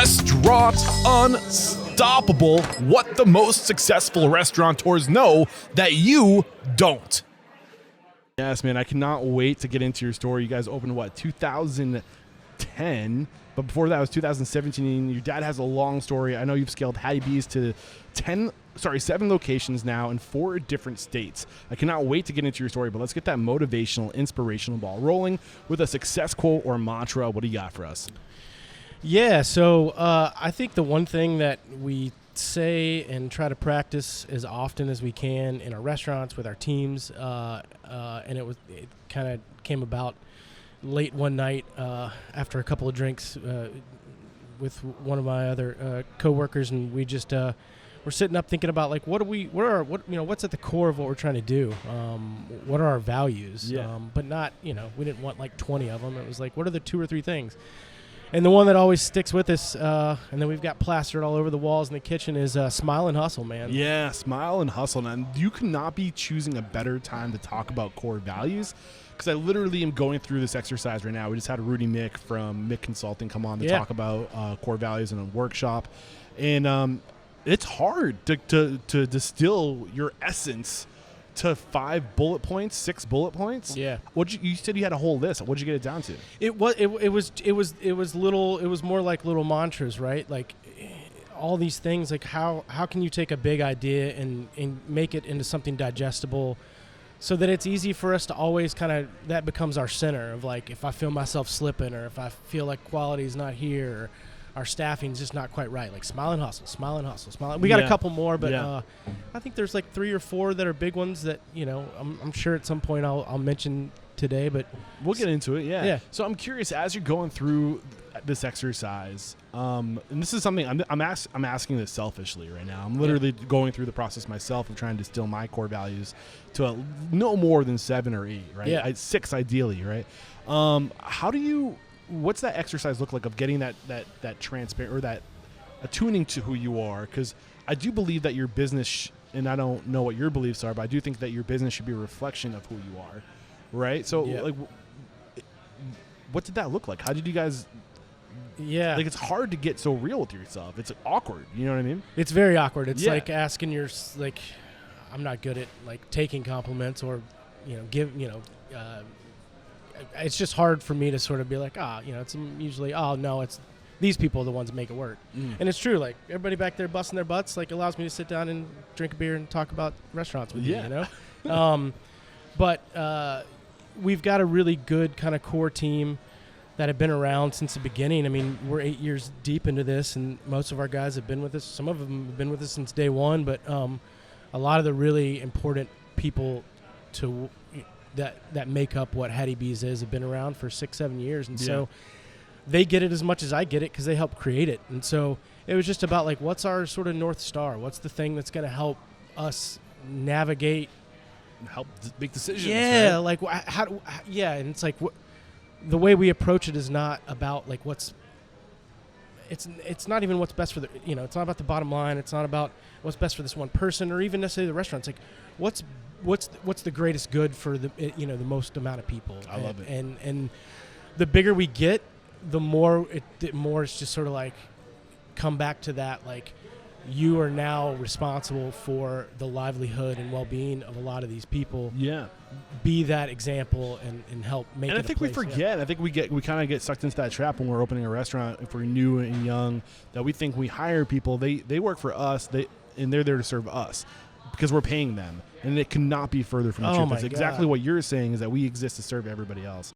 Restaurant Unstoppable. What the most successful restaurateurs know that you don't. Yes, man, I cannot wait to get into your story. You guys opened, 2010? But before that was 2017. Your dad has a long story. I know you've scaled Hattie B's to 7 locations now in 4 different states. I cannot wait to get into your story, but let's get that motivational, inspirational ball rolling with a success quote or mantra. What do you got for us? Yeah, so I think the one thing that we say and try to practice as often as we can in our restaurants with our teams, and it kind of came about late one night after a couple of drinks with one of my other coworkers, and we just we're sitting up thinking about like what's at the core of what we're trying to do. What are our values? Yeah. But not, we didn't want like 20 of them. It was like, what are the 2 or 3 things? And the one that always sticks with us, and then we've got plastered all over the walls in the kitchen, is smile and hustle, man. Yeah, smile and hustle. And you could not be choosing a better time to talk about core values, because I literally am going through this exercise right now. We just had Rudy Mick from Mick Consulting come on to talk about core values in a workshop. And it's hard to distill your essence to 5 bullet points, 6 bullet points. Yeah. You said you had a whole list. What'd you get it down to? It was more like little mantras, right? Like all these things, like how can you take a big idea and make it into something digestible so that it's easy for us to always that becomes our center of like, if I feel myself slipping or if I feel like quality is not here or our staffing's just not quite right. Like smile and hustle, smile and hustle, smile. We got a couple more, but I think there's like 3 or 4 that are big ones that, I'm sure at some point I'll mention today, but we'll get into it. Yeah. So I'm curious, as you're going through this exercise, and this is something I'm asking this selfishly right now. I'm literally going through the process myself of trying to distill my core values to no more than 7 or 8, right? Yeah. 6 ideally, right? What's that exercise look like of getting that transparent or that attuning to who you are? Because I do believe that your business, and I don't know what your beliefs are, but I do think that your business should be a reflection of who you are, right? So, what did that look like? How did you guys? Yeah, like it's hard to get so real with yourself. It's awkward. You know what I mean? It's very awkward. It's like asking I'm not good at like taking compliments or, it's just hard for me to sort of be like, it's usually, no, it's these people are the ones that make it work. And it's true. Like everybody back there busting their butts, like allows me to sit down and drink a beer and talk about restaurants with you, But we've got a really good kind of core team that have been around since the beginning. I mean, we're 8 years deep into this, and most of our guys have been with us. Some of them have been with us since day one, but a lot of the really important people that make up what Hattie B's is have been around for 6-7 years, and so they get it as much as I get it because they helped create it. And so it was just about like, what's our sort of North Star? What's the thing that's going to help us navigate, help make decisions? Yeah, right? like and it's like the way we approach it is not about like it's not even what's best for it's not about the bottom line. It's not about what's best for this one person or even necessarily the restaurant. It's like what's the greatest good for the the most amount of people. I love it. And the bigger we get, the more it's just sort of like come back to that, like you are now responsible for the livelihood and well-being of a lot of these people. Yeah. Be that example and help make it. And I think we forget. Yeah. I think we kind of get sucked into that trap when we're opening a restaurant. If we're new and young, that we think we hire people. They work for us. And they're there to serve us because we're paying them. And it cannot be further from the truth. That's exactly what you're saying, is that we exist to serve everybody else.